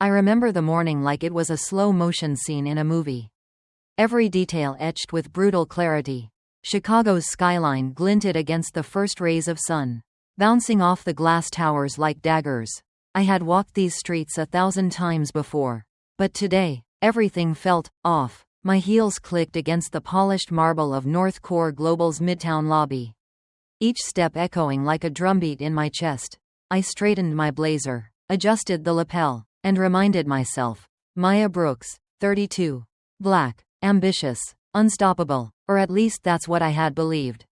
I remember the morning like it was a slow-motion scene in a movie. Every detail etched with brutal clarity. Chicago's skyline glinted against the first rays of sun, bouncing off the glass towers like daggers. I had walked these streets 1,000 times before. But today, everything felt off. My heels clicked against the polished marble of North Core Global's Midtown lobby, each step echoing like a drumbeat in my chest. I straightened my blazer, adjusted the lapel, and reminded myself, Maya Brooks, 32. Black, ambitious, unstoppable, or at least that's what I had believed.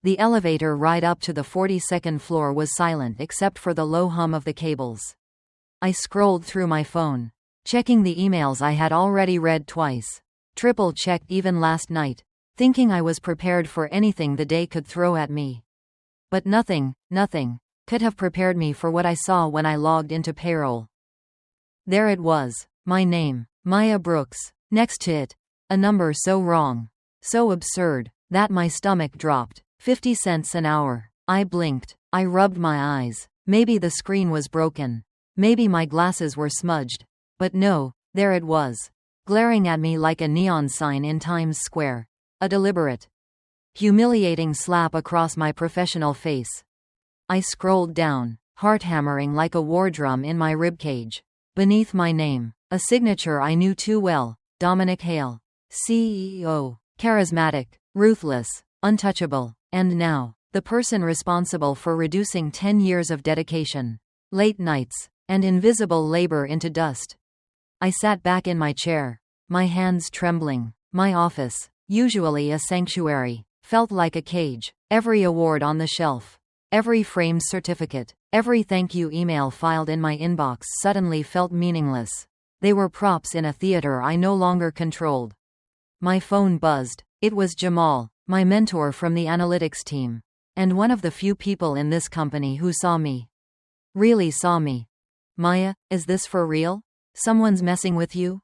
The elevator ride up to the 42nd floor was silent except for the low hum of the cables. I scrolled through my phone, checking the emails I had already read twice. Triple-checked even last night, thinking I was prepared for anything the day could throw at me. But nothing could have prepared me for what I saw when I logged into payroll. There it was, my name, Maya Brooks. Next to it, a number so wrong, so absurd, that my stomach dropped. 50 cents an hour. I blinked. I rubbed my eyes. Maybe the screen was broken. Maybe my glasses were smudged. But no, there it was, glaring at me like a neon sign in Times Square. A deliberate, humiliating slap across my professional face. I scrolled down, heart hammering like a war drum in my ribcage. Beneath my name, a signature I knew too well, Dominic Hale. CEO. Charismatic, ruthless, untouchable. And now, the person responsible for reducing 10 years of dedication, late nights, and invisible labor into dust. I sat back in my chair, my hands trembling. My office, usually a sanctuary, felt like a cage. Every award on the shelf, every framed certificate, every thank you email filed in my inbox suddenly felt meaningless. They were props in a theater I no longer controlled. My phone buzzed. It was Jamal, my mentor from the analytics team, and one of the few people in this company who saw me. Really saw me. Maya, is this for real? Someone's messing with you?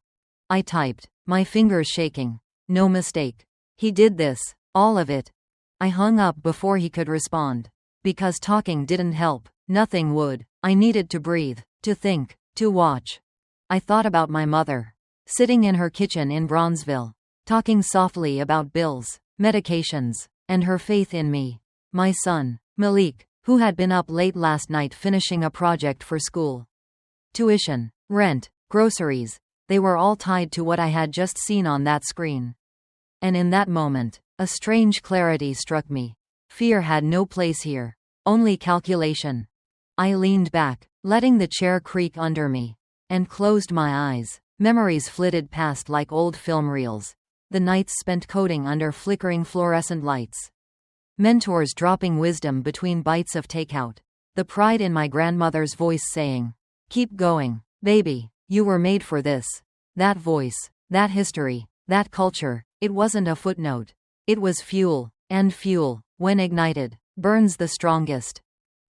I typed, my fingers shaking. No mistake. He did this, all of it. I hung up before he could respond. Because talking didn't help. Nothing would. I needed to breathe, to think, to watch. I thought about my mother, sitting in her kitchen in Bronzeville, talking softly about bills, medications, and her faith in me. My son, Malik, who had been up late last night finishing a project for school. Tuition, rent, groceries, they were all tied to what I had just seen on that screen. And in that moment, a strange clarity struck me. Fear had no place here. Only calculation. I leaned back, letting the chair creak under me, and closed my eyes. Memories flitted past like old film reels. The nights spent coding under flickering fluorescent lights. Mentors dropping wisdom between bites of takeout. The pride in my grandmother's voice saying, "Keep going, baby, you were made for this." That voice, that history, that culture, it wasn't a footnote. It was fuel, and fuel, when ignited, burns the strongest.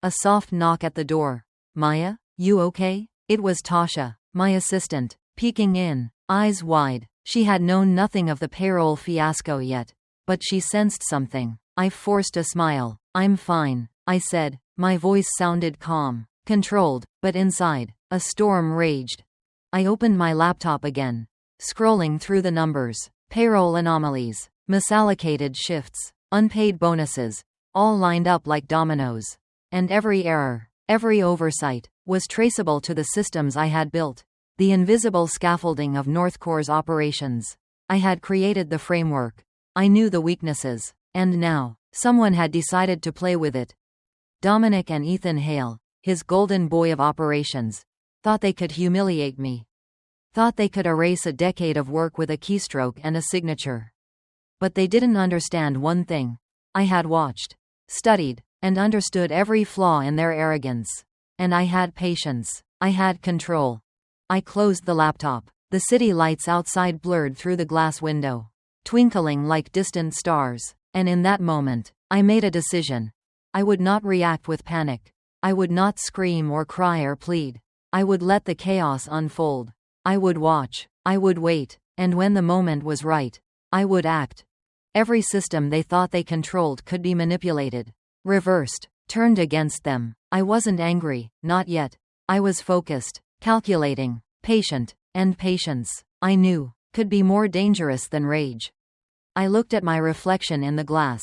A soft knock at the door. Maya, you okay? It was Tasha, my assistant, peeking in, eyes wide. She had known nothing of the payroll fiasco yet, but she sensed something. I forced a smile. I'm fine, I said. My voice sounded calm, controlled, but inside, a storm raged. I opened my laptop again, scrolling through the numbers. Payroll anomalies, misallocated shifts, unpaid bonuses, all lined up like dominoes. And every error, every oversight, was traceable to the systems I had built. The invisible scaffolding of Northcore's operations. I had created the framework. I knew the weaknesses. And now, someone had decided to play with it. Dominic and Ethan Hale, his golden boy of operations, thought they could humiliate me. Thought they could erase a decade of work with a keystroke and a signature. But they didn't understand one thing. I had watched, studied, and understood every flaw in their arrogance. And I had patience. I had control. I closed the laptop. The city lights outside blurred through the glass window, twinkling like distant stars. And in that moment, I made a decision. I would not react with panic. I would not scream or cry or plead. I would let the chaos unfold. I would watch. I would wait. And when the moment was right, I would act. Every system they thought they controlled could be manipulated, reversed, turned against them. I wasn't angry, not yet. I was focused, calculating, patient, and patience, I knew, could be more dangerous than rage. I looked at my reflection in the glass.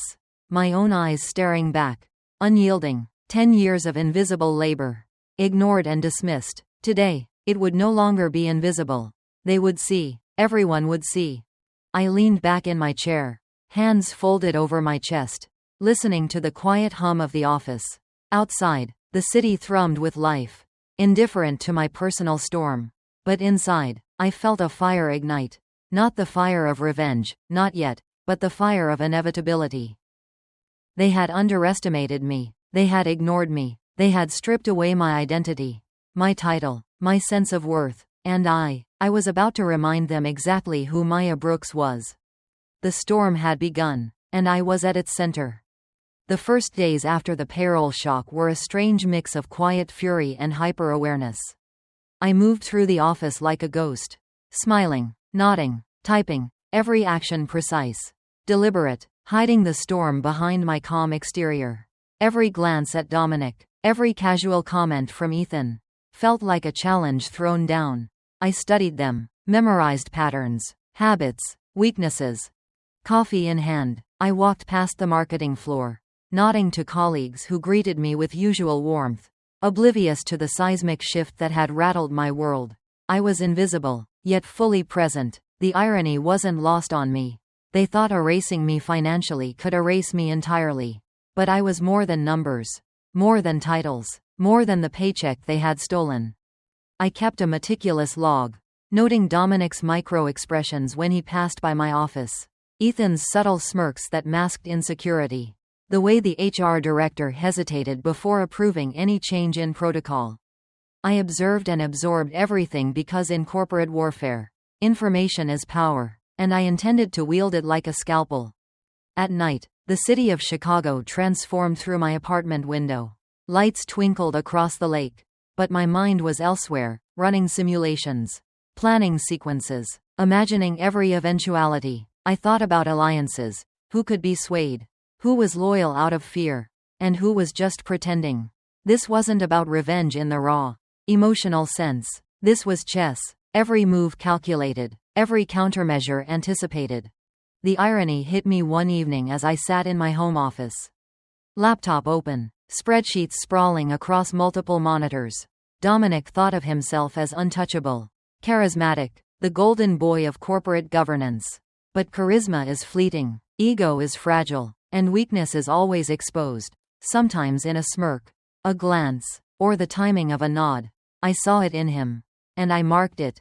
My own eyes staring back. Unyielding. 10 years of invisible labor. Ignored and dismissed. Today, it would no longer be invisible. They would see. Everyone would see. I leaned back in my chair, hands folded over my chest, listening to the quiet hum of the office. Outside, the city thrummed with life, indifferent to my personal storm. But inside, I felt a fire ignite. Not the fire of revenge, not yet, but the fire of inevitability. They had underestimated me. They had ignored me. They had stripped away my identity, my title, my sense of worth, and I was about to remind them exactly who Maya Brooks was. The storm had begun, and I was at its center. The first days after the payroll shock were a strange mix of quiet fury and hyper-awareness. I moved through the office like a ghost, smiling, nodding, typing, every action precise, deliberate, hiding the storm behind my calm exterior. Every glance at Dominic, every casual comment from Ethan, felt like a challenge thrown down. I studied them, memorized patterns, habits, weaknesses. Coffee in hand, I walked past the marketing floor, nodding to colleagues who greeted me with usual warmth, oblivious to the seismic shift that had rattled my world. I was invisible, yet fully present. The irony wasn't lost on me. They thought erasing me financially could erase me entirely. But I was more than numbers, more than titles, more than the paycheck they had stolen. I kept a meticulous log, noting Dominic's micro-expressions when he passed by my office, Ethan's subtle smirks that masked insecurity, the way the HR director hesitated before approving any change in protocol. I observed and absorbed everything because in corporate warfare, information is power, and I intended to wield it like a scalpel. At night, the city of Chicago transformed through my apartment window. Lights twinkled across the lake. But my mind was elsewhere, running simulations, planning sequences, imagining every eventuality. I thought about alliances. Who could be swayed? Who was loyal out of fear? And who was just pretending? This wasn't about revenge in the raw, emotional sense. This was chess. Every move calculated, every countermeasure anticipated. The irony hit me one evening as I sat in my home office. Laptop open, spreadsheets sprawling across multiple monitors. Dominic thought of himself as untouchable, charismatic, the golden boy of corporate governance. But charisma is fleeting, ego is fragile, and weakness is always exposed, sometimes in a smirk, a glance, or the timing of a nod. I saw it in him, and I marked it.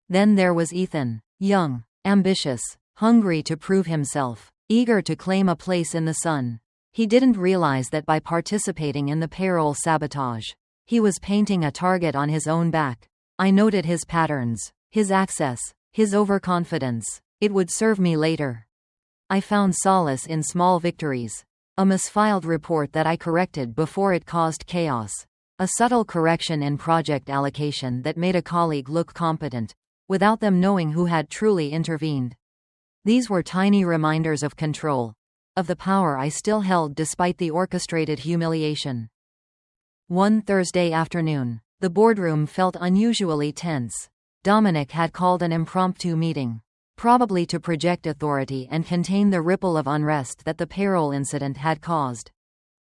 Then there was Ethan, young, ambitious, hungry to prove himself, eager to claim a place in the sun. He didn't realize that by participating in the payroll sabotage, he was painting a target on his own back. I noted his patterns, his access, his overconfidence. It would serve me later. I found solace in small victories. A misfiled report that I corrected before it caused chaos. A subtle correction in project allocation that made a colleague look competent, without them knowing who had truly intervened. These were tiny reminders of control, of the power I still held despite the orchestrated humiliation. One Thursday afternoon, the boardroom felt unusually tense. Dominic had called an impromptu meeting, probably to project authority and contain the ripple of unrest that the payroll incident had caused.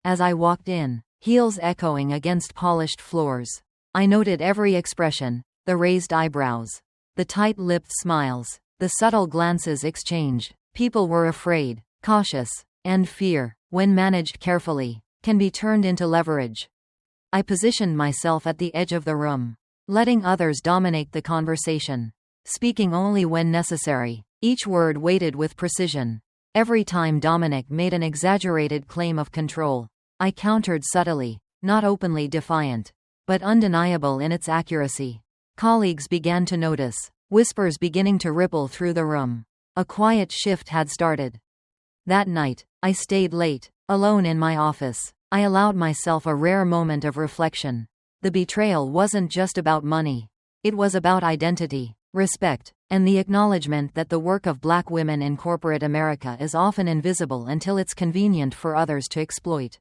As I walked in, heels echoing against polished floors, I noted every expression, the raised eyebrows, the tight-lipped smiles, the subtle glances exchanged. People were afraid, cautious, and fear, when managed carefully, can be turned into leverage. I positioned myself at the edge of the room, letting others dominate the conversation, speaking only when necessary, each word weighted with precision. Every time Dominic made an exaggerated claim of control, I countered subtly, not openly defiant, but undeniable in its accuracy. Colleagues began to notice, whispers beginning to ripple through the room. A quiet shift had started. That night, I stayed late, alone in my office. I allowed myself a rare moment of reflection. The betrayal wasn't just about money. It was about identity, respect, and the acknowledgement that the work of black women in corporate America is often invisible until it's convenient for others to exploit.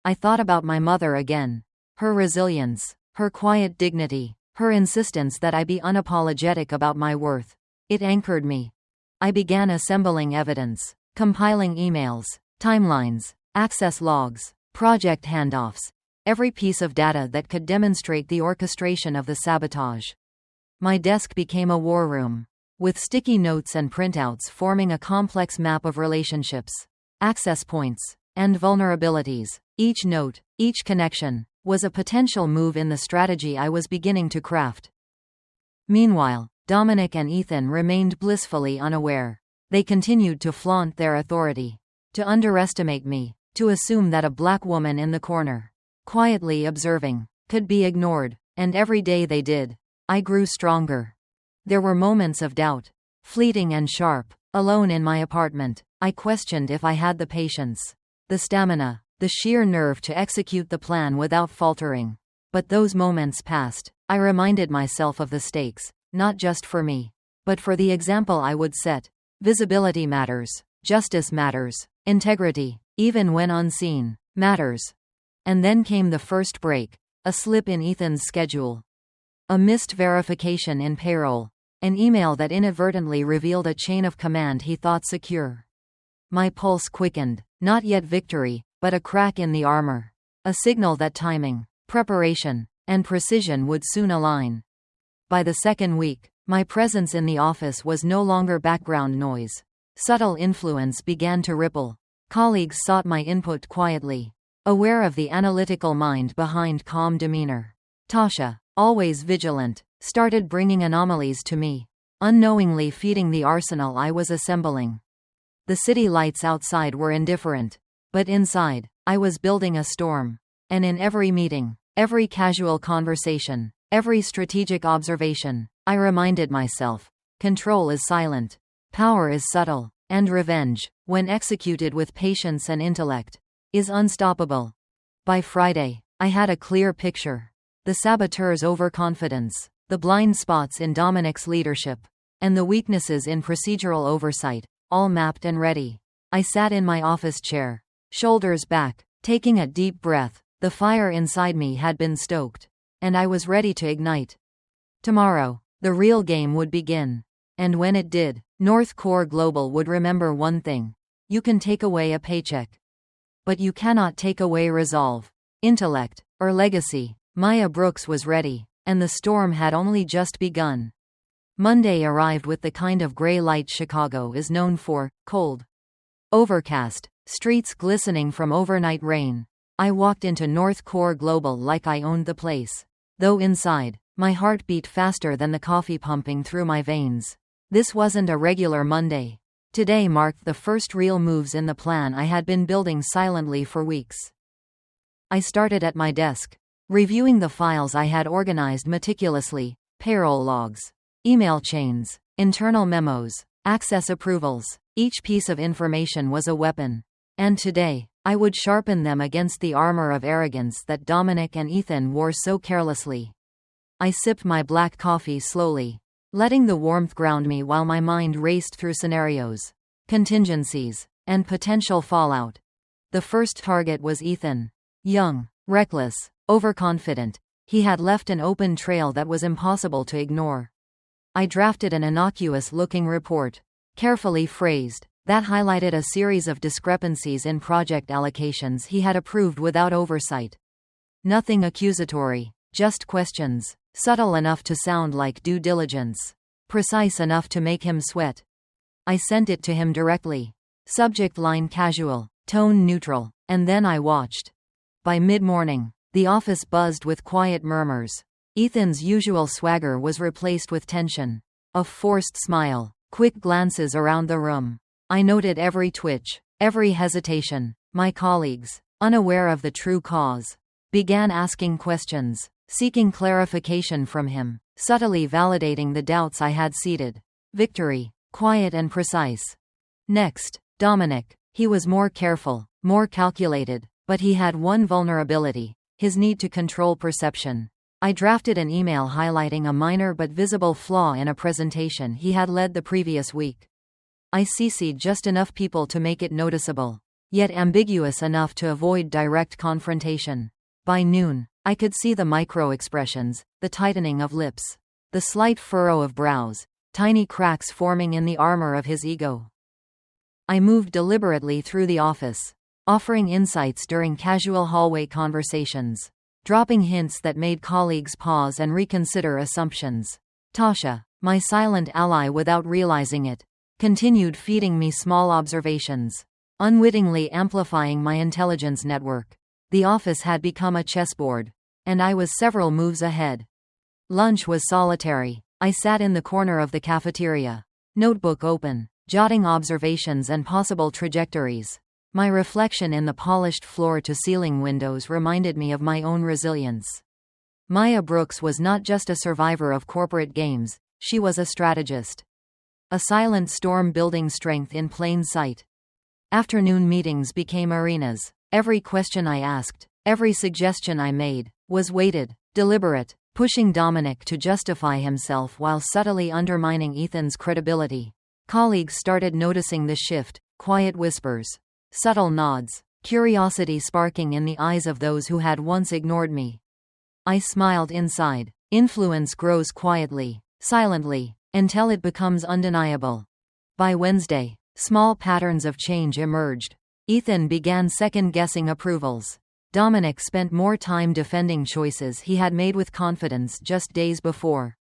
I thought about my mother again. Her resilience, her quiet dignity, Her insistence that I be unapologetic about my worth. It anchored me. I began assembling evidence, compiling emails, timelines, access logs, project handoffs, every piece of data that could demonstrate the orchestration of the sabotage. My desk became a war room, with sticky notes and printouts forming a complex map of relationships, access points, and vulnerabilities. Each note, each connection, was a potential move in the strategy I was beginning to craft. Meanwhile, Dominic and Ethan remained blissfully unaware. They continued to flaunt their authority, to underestimate me, to assume that a black woman in the corner, quietly observing, could be ignored, and every day they did, I grew stronger. There were moments of doubt, fleeting and sharp. Alone in my apartment, I questioned if I had the patience, the stamina, the sheer nerve to execute the plan without faltering. But those moments passed. I reminded myself of the stakes, not just for me, but for the example I would set. Visibility matters, justice matters, integrity, even when unseen, matters. And then came the first break, a slip in Ethan's schedule. A missed verification in payroll. An email that inadvertently revealed a chain of command he thought secure. My pulse quickened, not yet victory, but a crack in the armor. A signal that timing, preparation, and precision would soon align. By the second week, my presence in the office was no longer background noise. Subtle influence began to ripple. Colleagues sought my input quietly, aware of the analytical mind behind calm demeanor. Tasha, always vigilant, started bringing anomalies to me, unknowingly feeding the arsenal I was assembling. The city lights outside were indifferent, but inside, I was building a storm. And in every meeting, every casual conversation, every strategic observation, I reminded myself, control is silent, power is subtle, and revenge, when executed with patience and intellect, is unstoppable. By Friday, I had a clear picture. The saboteur's overconfidence, the blind spots in Dominic's leadership, and the weaknesses in procedural oversight, all mapped and ready. I sat in my office chair, shoulders back, taking a deep breath. The fire inside me had been stoked, and I was ready to ignite. Tomorrow, the real game would begin. And when it did, North Core Global would remember one thing. You can take away a paycheck, but you cannot take away resolve, intellect, or legacy. Maya Brooks was ready, and the storm had only just begun. Monday arrived with the kind of gray light Chicago is known for, cold. Overcast, streets glistening from overnight rain. I walked into North Core Global like I owned the place. Though inside, my heart beat faster than the coffee pumping through my veins. This wasn't a regular Monday. Today marked the first real moves in the plan I had been building silently for weeks. I started at my desk, reviewing the files I had organized meticulously, payroll logs, email chains, internal memos, access approvals. Each piece of information was a weapon. And today, I would sharpen them against the armor of arrogance that Dominic and Ethan wore so carelessly. I sipped my black coffee slowly, letting the warmth ground me while my mind raced through scenarios, contingencies, and potential fallout. The first target was Ethan. Young, reckless, overconfident, he had left an open trail that was impossible to ignore. I drafted an innocuous-looking report, carefully phrased, that highlighted a series of discrepancies in project allocations he had approved without oversight. Nothing accusatory, just questions, subtle enough to sound like due diligence, precise enough to make him sweat. I sent it to him directly. Subject line casual, tone neutral, and then I watched. By mid-morning, the office buzzed with quiet murmurs. Ethan's usual swagger was replaced with tension. A forced smile, quick glances around the room. I noted every twitch, every hesitation. My colleagues, unaware of the true cause, began asking questions, seeking clarification from him, subtly validating the doubts I had seeded. Victory, quiet and precise. Next, Dominic. He was more careful, more calculated, but he had one vulnerability: his need to control perception. I drafted an email highlighting a minor but visible flaw in a presentation he had led the previous week. I CC'd just enough people to make it noticeable, yet ambiguous enough to avoid direct confrontation. By noon, I could see the micro-expressions, the tightening of lips, the slight furrow of brows, tiny cracks forming in the armor of his ego. I moved deliberately through the office, offering insights during casual hallway conversations, dropping hints that made colleagues pause and reconsider assumptions. Tasha, my silent ally without realizing it, continued feeding me small observations, unwittingly amplifying my intelligence network. The office had become a chessboard, and I was several moves ahead. Lunch was solitary. I sat in the corner of the cafeteria, notebook open, jotting observations and possible trajectories. My reflection in the polished floor-to-ceiling windows reminded me of my own resilience. Maya Brooks was not just a survivor of corporate games, she was a strategist. A silent storm building strength in plain sight. Afternoon meetings became arenas. Every question I asked, every suggestion I made, was weighted, deliberate, pushing Dominic to justify himself while subtly undermining Ethan's credibility. Colleagues started noticing the shift, quiet whispers, subtle nods, curiosity sparking in the eyes of those who had once ignored me. I smiled inside. Influence grows quietly, silently, until it becomes undeniable. By Wednesday, small patterns of change emerged. Ethan began second-guessing approvals. Dominic spent more time defending choices he had made with confidence just days before.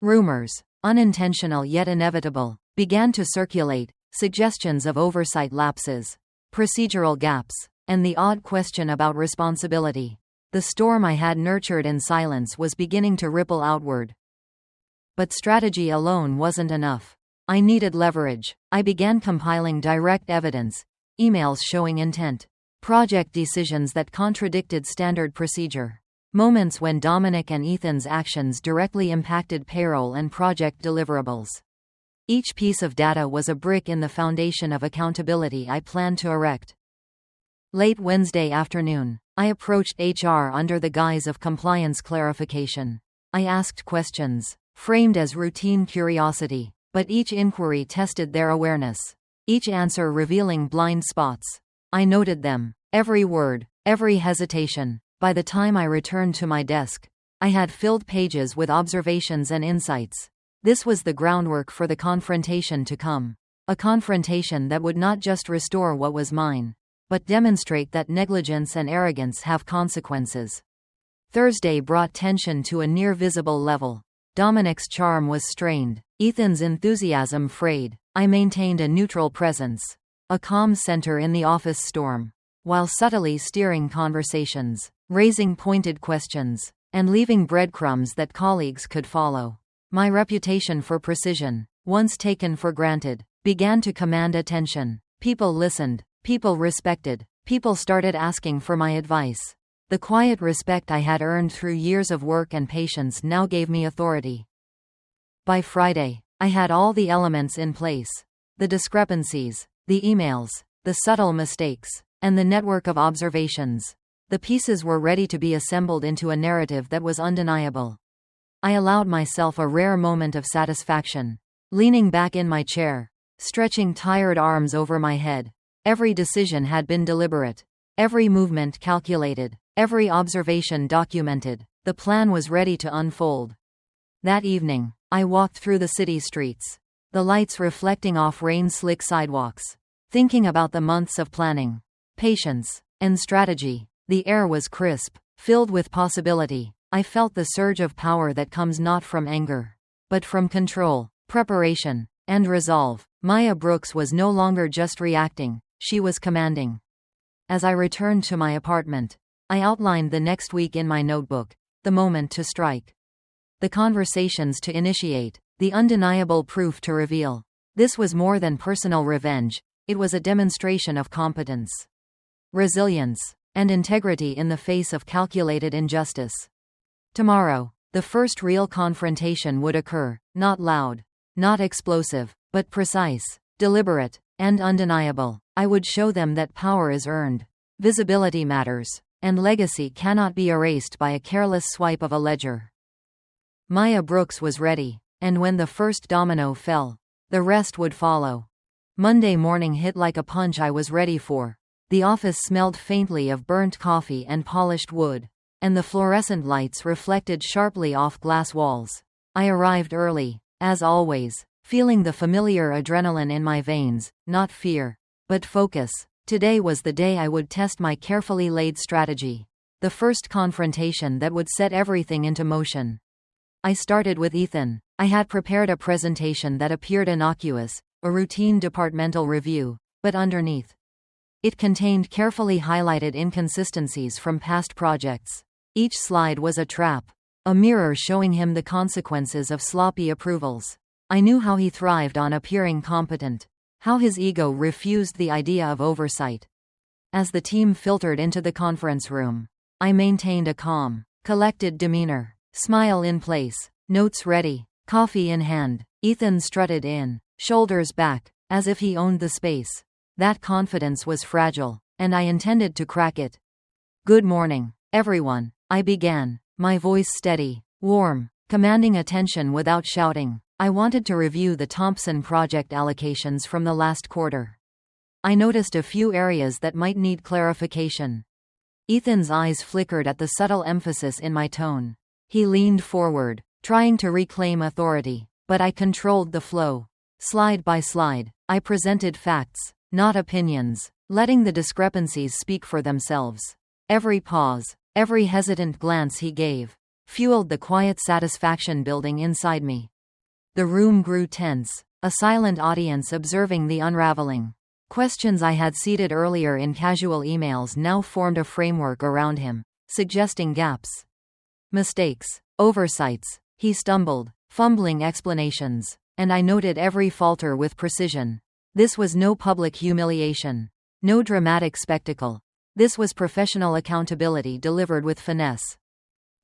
Rumors, unintentional yet inevitable, began to circulate, suggestions of oversight lapses, procedural gaps, and the odd question about responsibility. The storm I had nurtured in silence was beginning to ripple outward. But strategy alone wasn't enough. I needed leverage. I began compiling direct evidence, emails showing intent, project decisions that contradicted standard procedure, moments when Dominic and Ethan's actions directly impacted payroll and project deliverables. Each piece of data was a brick in the foundation of accountability I planned to erect. Late Wednesday afternoon, I approached HR under the guise of compliance clarification. I asked questions, framed as routine curiosity, but each inquiry tested their awareness, each answer revealing blind spots. I noted them, every word, every hesitation. By the time I returned to my desk, I had filled pages with observations and insights. This was the groundwork for the confrontation to come. A confrontation that would not just restore what was mine, but demonstrate that negligence and arrogance have consequences. Thursday brought tension to a near-visible level. Dominic's charm was strained, Ethan's enthusiasm frayed. I maintained a neutral presence, a calm center in the office storm, while subtly steering conversations, raising pointed questions, and leaving breadcrumbs that colleagues could follow. My reputation for precision, once taken for granted, began to command attention. People listened, people respected, people started asking for my advice. The quiet respect I had earned through years of work and patience now gave me authority. By Friday, I had all the elements in place. The discrepancies, the emails, the subtle mistakes, and the network of observations. The pieces were ready to be assembled into a narrative that was undeniable. I allowed myself a rare moment of satisfaction. Leaning back in my chair, stretching tired arms over my head. Every decision had been deliberate. Every movement calculated. Every observation documented. The plan was ready to unfold. That evening, I walked through the city streets, the lights reflecting off rain-slick sidewalks, thinking about the months of planning, patience, and strategy. The air was crisp, filled with possibility. I felt the surge of power that comes not from anger, but from control, preparation, and resolve. Maya Brooks was no longer just reacting, she was commanding. As I returned to my apartment, I outlined the next week in my notebook, the moment to strike, the conversations to initiate, the undeniable proof to reveal. This was more than personal revenge, it was a demonstration of competence, resilience, and integrity in the face of calculated injustice. Tomorrow, the first real confrontation would occur, not loud, not explosive, but precise, deliberate, and undeniable. I would show them that power is earned, visibility matters, and legacy cannot be erased by a careless swipe of a ledger. Maya Brooks was ready, and when the first domino fell, the rest would follow. Monday morning hit like a punch I was ready for. The office smelled faintly of burnt coffee and polished wood. and the fluorescent lights reflected sharply off glass walls. I arrived early, as always, feeling the familiar adrenaline in my veins, not fear, but focus. Today was the day I would test my carefully laid strategy. The first confrontation that would set everything into motion. I started with Ethan. I had prepared a presentation that appeared innocuous, a routine departmental review, but underneath it contained carefully highlighted inconsistencies from past projects. Each slide was a trap, a mirror showing him the consequences of sloppy approvals. I knew how he thrived on appearing competent, how his ego refused the idea of oversight. As the team filtered into the conference room, I maintained a calm, collected demeanor, smile in place, notes ready, coffee in hand. Ethan strutted in, shoulders back, as if he owned the space. That confidence was fragile, and I intended to crack it. "Good morning, everyone," I began, my voice steady, warm, commanding attention without shouting. I wanted to review the Thompson project allocations from the last quarter. I noticed a few areas that might need clarification. Ethan's eyes flickered at the subtle emphasis in my tone. He leaned forward, trying to reclaim authority, but I controlled the flow. Slide by slide, I presented facts, not opinions, letting the discrepancies speak for themselves. Every pause, every hesitant glance he gave, fueled the quiet satisfaction building inside me. The room grew tense, a silent audience observing the unraveling. Questions I had seeded earlier in casual emails now formed a framework around him, suggesting gaps, mistakes, oversights. He stumbled, fumbling explanations, and I noted every falter with precision. This was no public humiliation, no dramatic spectacle. This was professional accountability delivered with finesse.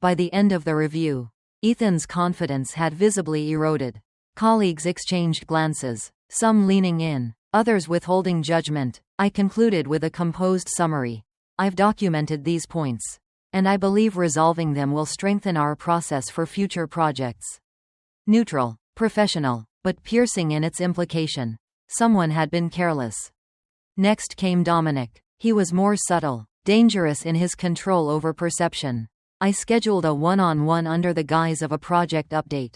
By the end of the review, Ethan's confidence had visibly eroded. Colleagues exchanged glances, some leaning in, others withholding judgment. I concluded with a composed summary. "I've documented these points, and I believe resolving them will strengthen our process for future projects." Neutral, professional, but piercing in its implication. Someone had been careless. Next came Dominic. He was more subtle, dangerous in his control over perception. I scheduled a one-on-one under the guise of a project update.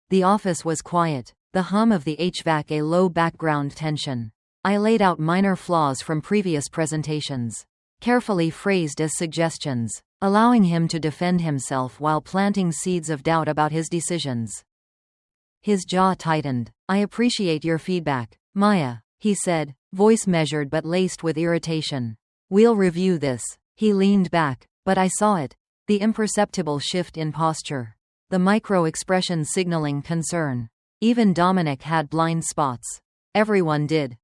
The office was quiet, the hum of the HVAC a low background tension. I laid out minor flaws from previous presentations, carefully phrased as suggestions, allowing him to defend himself while planting seeds of doubt about his decisions. His jaw tightened. "I appreciate your feedback, Maya," he said, voice measured but laced with irritation. "We'll review this." He leaned back, but I saw it. The imperceptible shift in posture. The micro-expression signaling concern. Even Dominic had blind spots. Everyone did.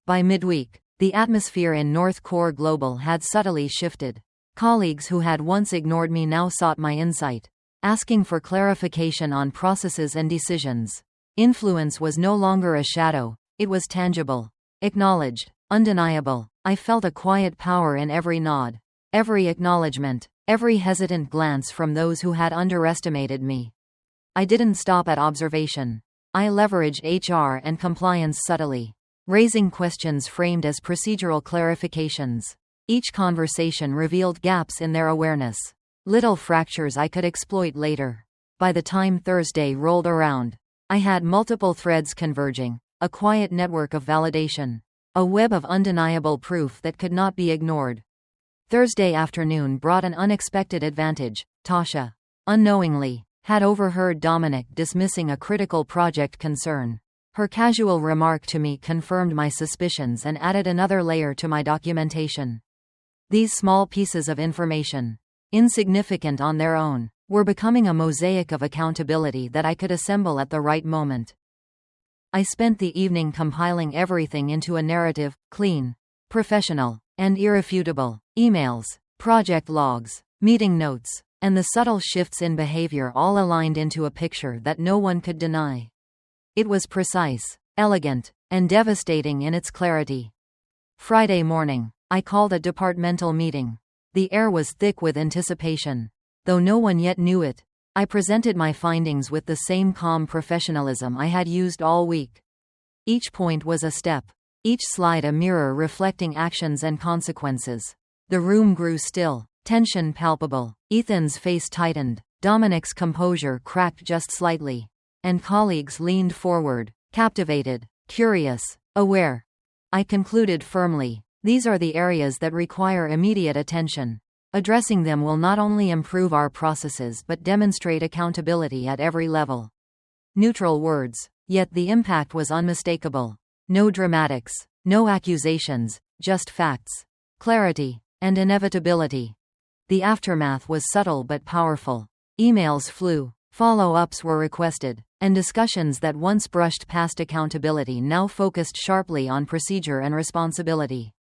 By midweek, the atmosphere in North Core Global had subtly shifted. Colleagues who had once ignored me now sought my insight, asking for clarification on processes and decisions. Influence was no longer a shadow, it was tangible, acknowledged, undeniable. I felt a quiet power in every nod, every acknowledgement, every hesitant glance from those who had underestimated me. I didn't stop at observation. I leveraged HR and compliance subtly, raising questions framed as procedural clarifications. Each conversation revealed gaps in their awareness, little fractures I could exploit later. By the time Thursday rolled around, I had multiple threads converging, a quiet network of validation, a web of undeniable proof that could not be ignored. Thursday afternoon brought an unexpected advantage. Tasha, unknowingly, had overheard Dominic dismissing a critical project concern. Her casual remark to me confirmed my suspicions and added another layer to my documentation. These small pieces of information, insignificant on their own, were becoming a mosaic of accountability that I could assemble at the right moment. I spent the evening compiling everything into a narrative, clean, professional, and irrefutable. Emails, project logs, meeting notes, and the subtle shifts in behavior all aligned into a picture that no one could deny. It was precise, elegant, and devastating in its clarity. Friday morning, I called a departmental meeting. The air was thick with anticipation. Though no one yet knew it, I presented my findings with the same calm professionalism I had used all week. Each point was a step, each slide a mirror reflecting actions and consequences. The room grew still, Tension palpable. Ethan's face tightened. Dominic's composure cracked just slightly. And colleagues leaned forward, captivated, curious, aware. I concluded firmly, these are the areas that require immediate attention. Addressing them will not only improve our processes but demonstrate accountability at every level. Neutral words, yet the impact was unmistakable. No dramatics, no accusations, just facts, clarity, and inevitability. The aftermath was subtle but powerful. Emails flew, follow-ups were requested, and discussions that once brushed past accountability now focused sharply on procedure and responsibility.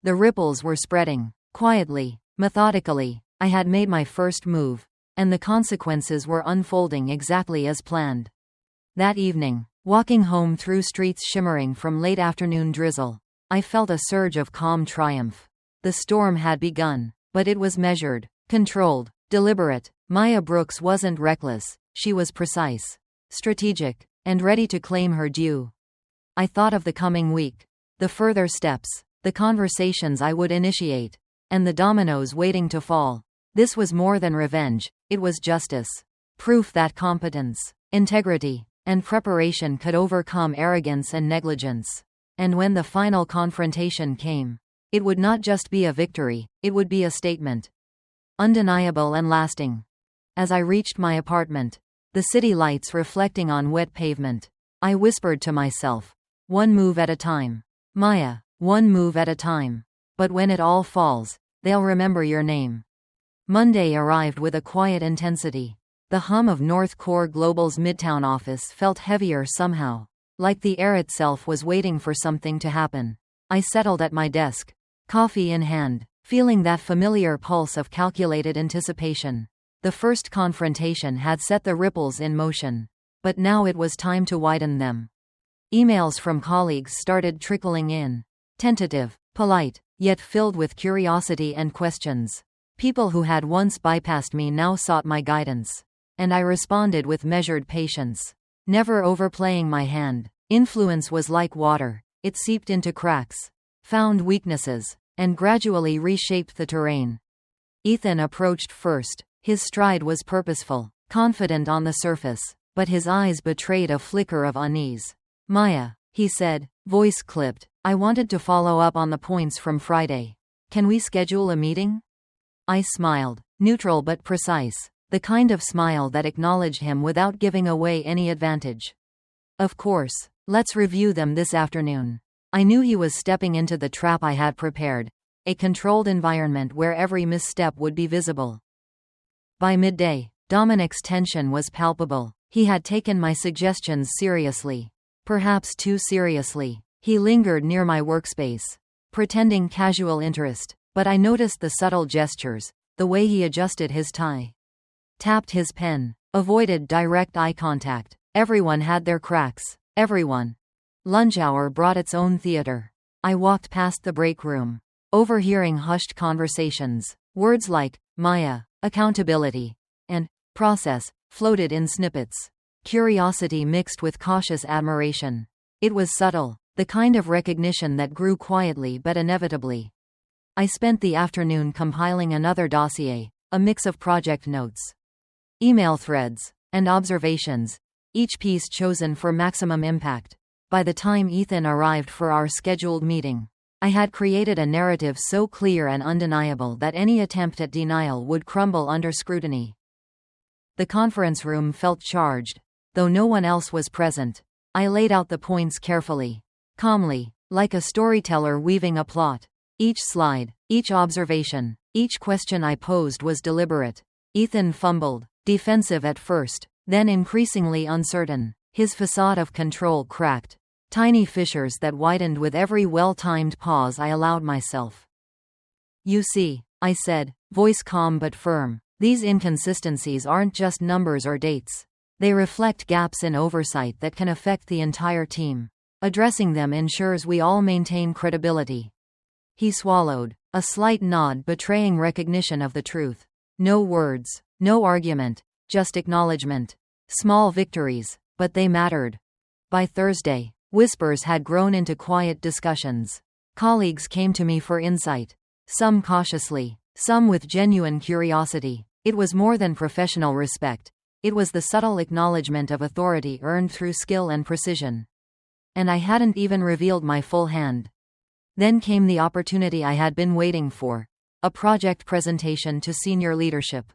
The ripples were spreading. Quietly, methodically, I had made my first move, and the consequences were unfolding exactly as planned. That evening, walking home through streets shimmering from late afternoon drizzle, I felt a surge of calm triumph. The storm had begun, but it was measured, controlled, deliberate. Maya Brooks wasn't reckless, she was precise, strategic, and ready to claim her due. I thought of the coming week, the further steps, the conversations I would initiate, and the dominoes waiting to fall. This was more than revenge, it was justice. Proof that competence, integrity, and preparation could overcome arrogance and negligence. And when the final confrontation came, it would not just be a victory, it would be a statement. Undeniable and lasting. As I reached my apartment, the city lights reflecting on wet pavement, I whispered to myself, one move at a time. Maya, one move at a time. But when it all falls, they'll remember your name. Monday arrived with a quiet intensity. The hum of North Core Global's Midtown office felt heavier somehow, like the air itself was waiting for something to happen. I settled at my desk, coffee in hand, feeling that familiar pulse of calculated anticipation. The first confrontation had set the ripples in motion, but now it was time to widen them. Emails from colleagues started trickling in. Tentative, polite, yet filled with curiosity and questions. People who had once bypassed me now sought my guidance. And I responded with measured patience, never overplaying my hand. Influence was like water, it seeped into cracks, found weaknesses, and gradually reshaped the terrain. Ethan approached first. His stride was purposeful, confident on the surface, but his eyes betrayed a flicker of unease. Maya, he said, voice clipped, I wanted to follow up on the points from Friday. Can we schedule a meeting? I smiled, neutral but precise, the kind of smile that acknowledged him without giving away any advantage. Of course, let's review them this afternoon. I knew he was stepping into the trap I had prepared, a controlled environment where every misstep would be visible. By midday, Dominic's tension was palpable. He had taken my suggestions seriously. Perhaps too seriously. He lingered near my workspace, pretending casual interest, but I noticed the subtle gestures, the way he adjusted his tie, tapped his pen, avoided direct eye contact. Everyone had their cracks. Everyone. Lunch hour brought its own theater. I walked past the break room, overhearing hushed conversations. Words like, Maya, accountability, and process floated in snippets. Curiosity mixed with cautious admiration. It was subtle, the kind of recognition that grew quietly but inevitably. I spent the afternoon compiling another dossier, a mix of project notes, email threads, and observations, each piece chosen for maximum impact. By the time Ethan arrived for our scheduled meeting, I had created a narrative so clear and undeniable that any attempt at denial would crumble under scrutiny. The conference room felt charged. Though no one else was present, I laid out the points carefully, calmly, like a storyteller weaving a plot. Each slide, each observation, each question I posed was deliberate. Ethan fumbled, defensive at first, then increasingly uncertain. His facade of control cracked, tiny fissures that widened with every well-timed pause I allowed myself. You see, I said, voice calm but firm, these inconsistencies aren't just numbers or dates. They reflect gaps in oversight that can affect the entire team. Addressing them ensures we all maintain credibility. He swallowed, a slight nod betraying recognition of the truth. No words, no argument, just acknowledgement. Small victories, but they mattered. By Thursday, whispers had grown into quiet discussions. Colleagues came to me for insight. Some cautiously, some with genuine curiosity. It was more than professional respect. It was the subtle acknowledgement of authority earned through skill and precision. And I hadn't even revealed my full hand. Then came the opportunity I had been waiting for. A project presentation to senior leadership.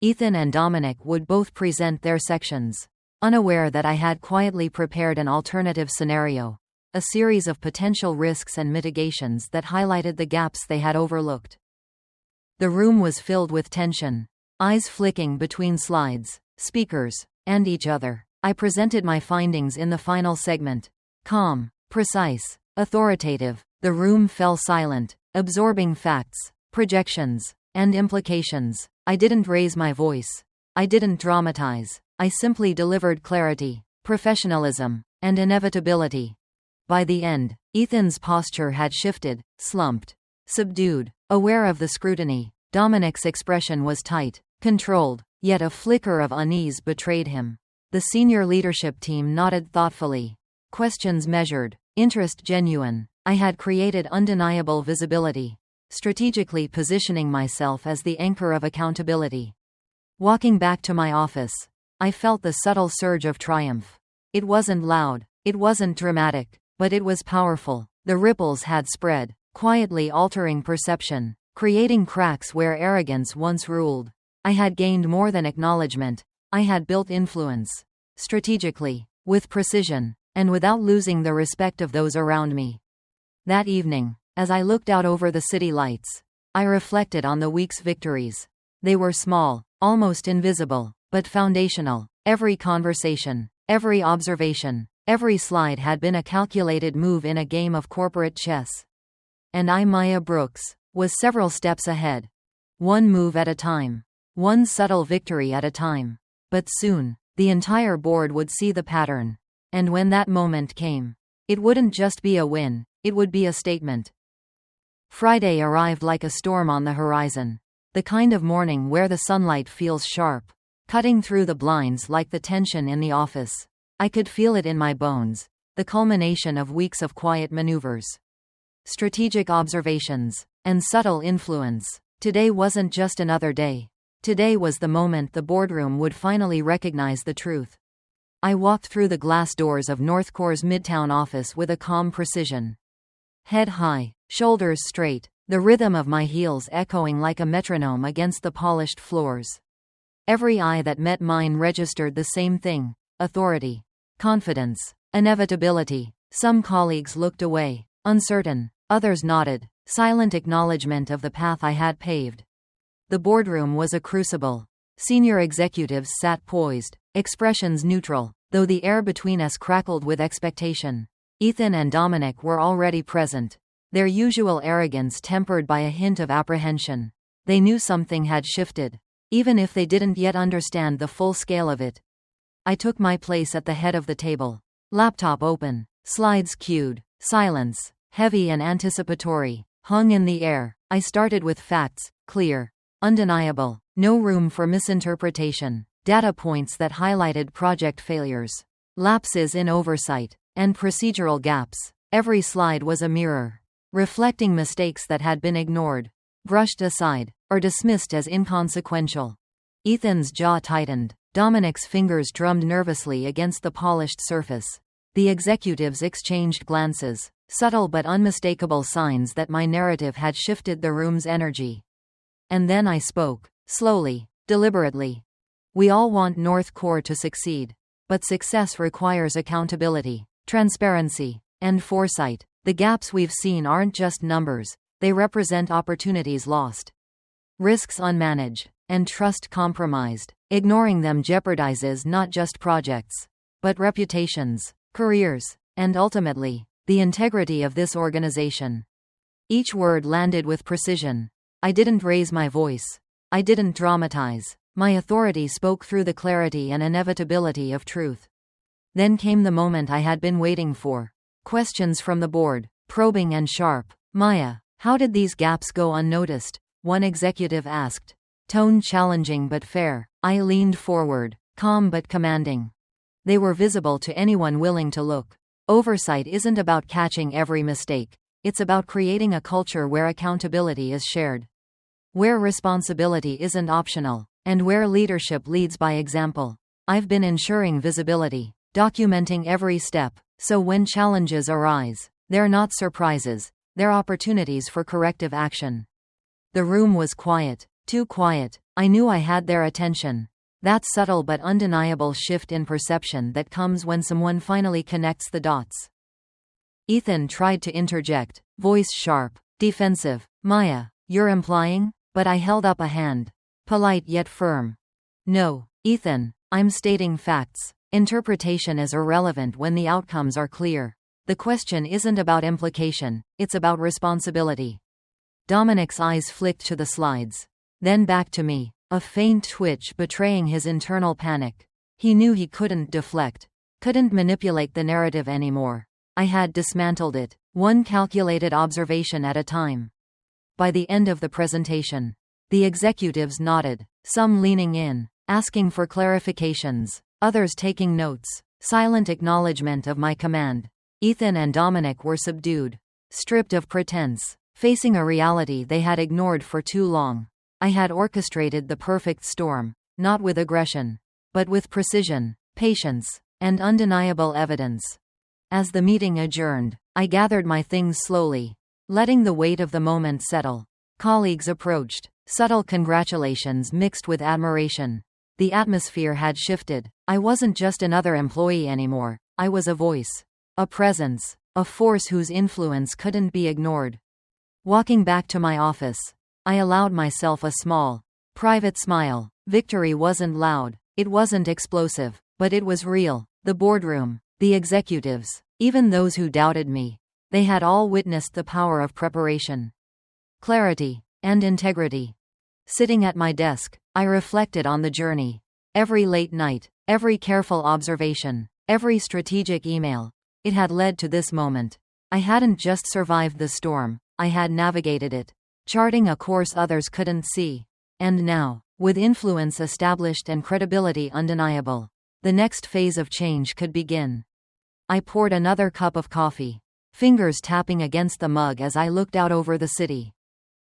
Ethan and Dominic would both present their sections, unaware that I had quietly prepared an alternative scenario, a series of potential risks and mitigations that highlighted the gaps they had overlooked. The room was filled with tension, eyes flicking between slides, speakers, and each other. I presented my findings in the final segment. Calm, precise, authoritative. The room fell silent, absorbing facts, projections, and implications. I didn't raise my voice. I didn't dramatize. I simply delivered clarity, professionalism, and inevitability. By the end, Ethan's posture had shifted, slumped, subdued, aware of the scrutiny. Dominic's expression was tight, controlled, yet a flicker of unease betrayed him. The senior leadership team nodded thoughtfully. Questions measured, interest genuine. I had created undeniable visibility, strategically positioning myself as the anchor of accountability. Walking back to my office, I felt the subtle surge of triumph. It wasn't loud, it wasn't dramatic, but it was powerful. The ripples had spread, quietly altering perception, creating cracks where arrogance once ruled. I had gained more than acknowledgement. I had built influence. Strategically, with precision, and without losing the respect of those around me. That evening, as I looked out over the city lights, I reflected on the week's victories. They were small, almost invisible, but foundational. Every conversation, every observation, every slide had been a calculated move in a game of corporate chess. And I, Maya Brooks, was several steps ahead. One move at a time. One subtle victory at a time. But soon, the entire board would see the pattern. And when that moment came, it wouldn't just be a win, it would be a statement. Friday arrived like a storm on the horizon. The kind of morning where the sunlight feels sharp, cutting through the blinds like the tension in the office. I could feel it in my bones, the culmination of weeks of quiet maneuvers, strategic observations, and subtle influence. Today wasn't just another day. Today was the moment the boardroom would finally recognize the truth. I walked through the glass doors of Northcore's Midtown office with a calm precision. Head high, shoulders straight, the rhythm of my heels echoing like a metronome against the polished floors. Every eye that met mine registered the same thing: authority, confidence, inevitability. Some colleagues looked away, uncertain. Others nodded, silent acknowledgement of the path I had paved. The boardroom was a crucible. Senior executives sat poised, expressions neutral, though the air between us crackled with expectation. Ethan and Dominic were already present, their usual arrogance tempered by a hint of apprehension. They knew something had shifted, even if they didn't yet understand the full scale of it. I took my place at the head of the table. Laptop open, slides queued, silence, heavy and anticipatory, hung in the air. I started with facts, clear, undeniable, no room for misinterpretation, data points that highlighted project failures, lapses in oversight, and procedural gaps. Every slide was a mirror, reflecting mistakes that had been ignored, brushed aside, or dismissed as inconsequential. Ethan's jaw tightened. Dominic's fingers drummed nervously against the polished surface. The executives exchanged glances, subtle but unmistakable signs that my narrative had shifted the room's energy. And then I spoke, slowly, deliberately. We all want Northcore to succeed. But success requires accountability, transparency, and foresight. The gaps we've seen aren't just numbers, they represent opportunities lost, risks unmanaged, and trust compromised. Ignoring them jeopardizes not just projects, but reputations, careers, and ultimately, the integrity of this organization. Each word landed with precision. I didn't raise my voice. I didn't dramatize. My authority spoke through the clarity and inevitability of truth. Then came the moment I had been waiting for. Questions from the board, probing and sharp. Maya, how did these gaps go unnoticed? One executive asked. Tone challenging but fair. I leaned forward, calm but commanding. They were visible to anyone willing to look. Oversight isn't about catching every mistake. It's about creating a culture where accountability is shared. where responsibility isn't optional, and where leadership leads by example. I've been ensuring visibility, documenting every step, so when challenges arise, they're not surprises, they're opportunities for corrective action. The room was quiet, too quiet. I knew I had their attention. That subtle but undeniable shift in perception that comes when someone finally connects the dots. Ethan tried to interject, voice sharp, defensive. Maya, you're implying? But I held up a hand. Polite yet firm. No, Ethan, I'm stating facts. Interpretation is irrelevant when the outcomes are clear. The question isn't about implication, it's about responsibility. Dominic's eyes flicked to the slides. Then back to me, a faint twitch betraying his internal panic. He knew he couldn't deflect, couldn't manipulate the narrative anymore. I had dismantled it, one calculated observation at a time. By the end of the presentation, the executives nodded, some leaning in, asking for clarifications, others taking notes, silent acknowledgement of my command. Ethan and Dominic were subdued, stripped of pretense, facing a reality they had ignored for too long. I had orchestrated the perfect storm, not with aggression, but with precision, patience, and undeniable evidence. As the meeting adjourned, I gathered my things slowly, letting the weight of the moment settle. Colleagues approached, subtle congratulations mixed with admiration. The atmosphere had shifted. I wasn't just another employee anymore. I was a voice, a presence, a force whose influence couldn't be ignored. Walking back to my office, I allowed myself a small, private smile. Victory wasn't loud, it wasn't explosive, but it was real. The boardroom, the executives, even those who doubted me, they had all witnessed the power of preparation, clarity, and integrity. Sitting at my desk, I reflected on the journey. Every late night, every careful observation, every strategic email. It had led to this moment. I hadn't just survived the storm, I had navigated it, charting a course others couldn't see. And now, with influence established and credibility undeniable, the next phase of change could begin. I poured another cup of coffee, fingers tapping against the mug as I looked out over the city.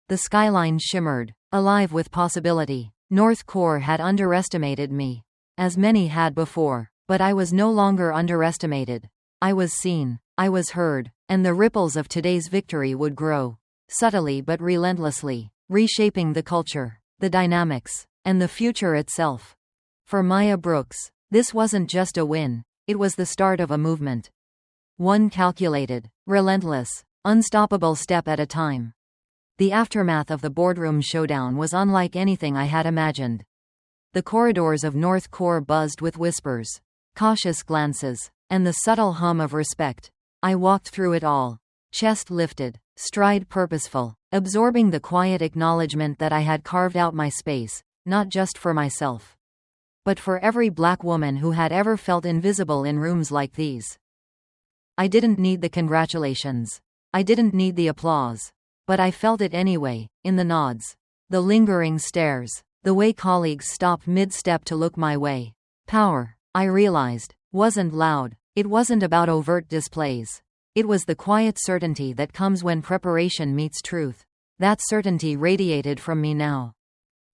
The skyline shimmered, alive with possibility. North Core had underestimated me, as many had before, but I was no longer underestimated. I was seen, I was heard, and the ripples of today's victory would grow, subtly but relentlessly, reshaping the culture, the dynamics, and the future itself. For Maya Brooks, this wasn't just a win, it was the start of a movement. One calculated, relentless, unstoppable step at a time. The aftermath of the Boardroom Showdown was unlike anything I had imagined. The corridors of North Core buzzed with whispers, cautious glances, and the subtle hum of respect. I walked through it all, chest lifted, stride purposeful, absorbing the quiet acknowledgement that I had carved out my space, not just for myself, but for every black woman who had ever felt invisible in rooms like these. I didn't need the congratulations. I didn't need the applause. But I felt it anyway, in the nods, the lingering stares, the way colleagues stopped mid-step to look my way. Power, I realized, wasn't loud. It wasn't about overt displays. It was the quiet certainty that comes when preparation meets truth. That certainty radiated from me now.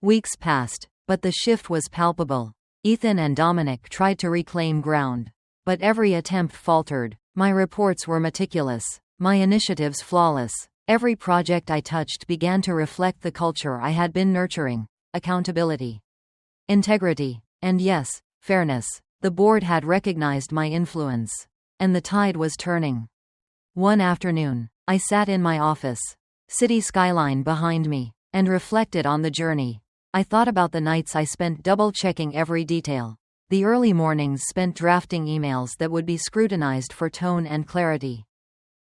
Weeks passed, but the shift was palpable. Ethan and Dominic tried to reclaim ground, but every attempt faltered. My reports were meticulous, my initiatives flawless. Every project I touched began to reflect the culture I had been nurturing: accountability, integrity, and yes, fairness. The board had recognized my influence, and the tide was turning. One afternoon, I sat in my office, city skyline behind me, and reflected on the journey. I thought about the nights I spent double-checking every detail, the early mornings spent drafting emails that would be scrutinized for tone and clarity,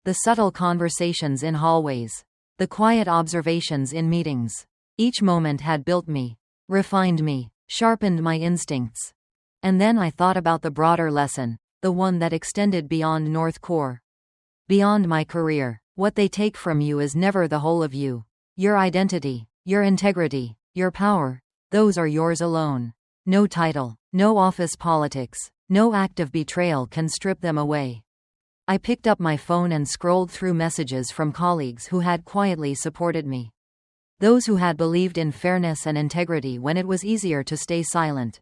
the subtle conversations in hallways, the quiet observations in meetings. Each moment had built me, refined me, sharpened my instincts. And then I thought about the broader lesson, the one that extended beyond North Core. Beyond my career, what they take from you is never the whole of you. Your identity, your integrity, your power, those are yours alone. No title, no office politics, no act of betrayal can strip them away. I picked up my phone and scrolled through messages from colleagues who had quietly supported me. those who had believed in fairness and integrity when it was easier to stay silent.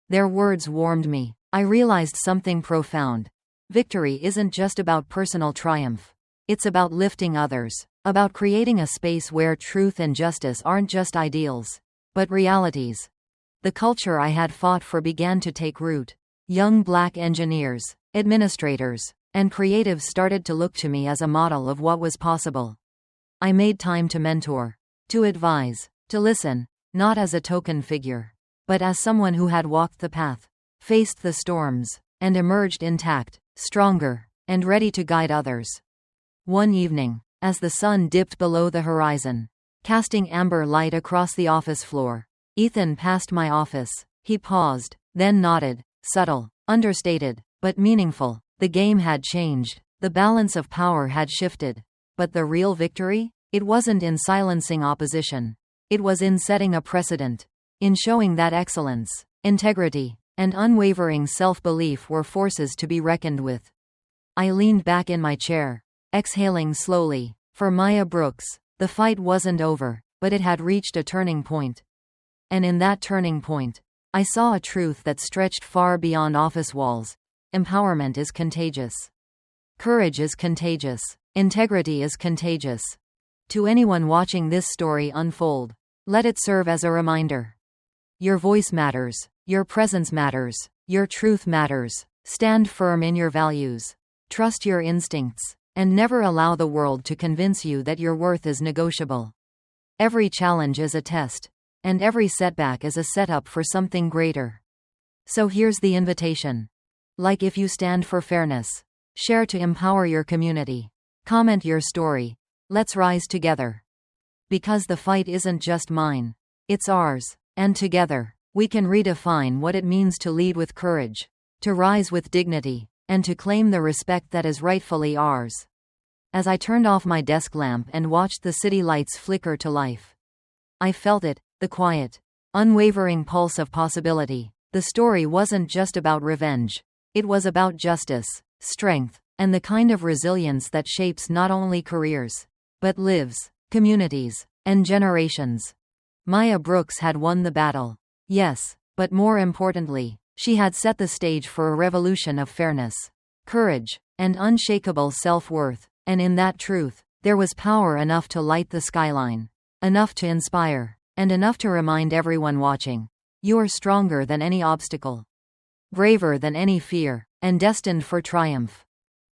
Their words warmed me. I realized something profound. Victory isn't just about personal triumph. It's about lifting others, about creating a space where truth and justice aren't just ideals, but realities. The culture I had fought for began to take root. Young black engineers, administrators, and creatives started to look to me as a model of what was possible. I made time to mentor, to advise, to listen, not as a token figure, but as someone who had walked the path, faced the storms, and emerged intact, stronger, and ready to guide others. One evening, as the sun dipped below the horizon, casting amber light across the office floor, Ethan passed my office. He paused, then nodded, subtle, understated, but meaningful. The game had changed, the balance of power had shifted. But the real victory? It wasn't in silencing opposition. It was in setting a precedent. In showing that excellence, integrity, and unwavering self-belief were forces to be reckoned with. I leaned back in my chair, exhaling slowly. For Maya Brooks, the fight wasn't over, but it had reached a turning point. And in that turning point, I saw a truth that stretched far beyond office walls. Empowerment is contagious. Courage is contagious. Integrity is contagious. To anyone watching this story unfold, let it serve as a reminder. Your voice matters. Your presence matters. Your truth matters. Stand firm in your values. Trust your instincts. And never allow the world to convince you that your worth is negotiable. Every challenge is a test. And every setback is a setup for something greater. So here's the invitation. Like if you stand for fairness. Share to empower your community. Comment your story. Let's rise together. Because the fight isn't just mine. It's ours. And together, we can redefine what it means to lead with courage, to rise with dignity, and to claim the respect that is rightfully ours. As I turned off my desk lamp and watched the city lights flicker to life, I felt it. The quiet, unwavering pulse of possibility. The story wasn't just about revenge. It was about justice, strength, and the kind of resilience that shapes not only careers, but lives, communities, and generations. Maya Brooks had won the battle. Yes, but more importantly, she had set the stage for a revolution of fairness, courage, and unshakable self-worth. And in that truth, there was power enough to light the skyline, enough to inspire, and enough to remind everyone watching. You're stronger than any obstacle, braver than any fear, and destined for triumph.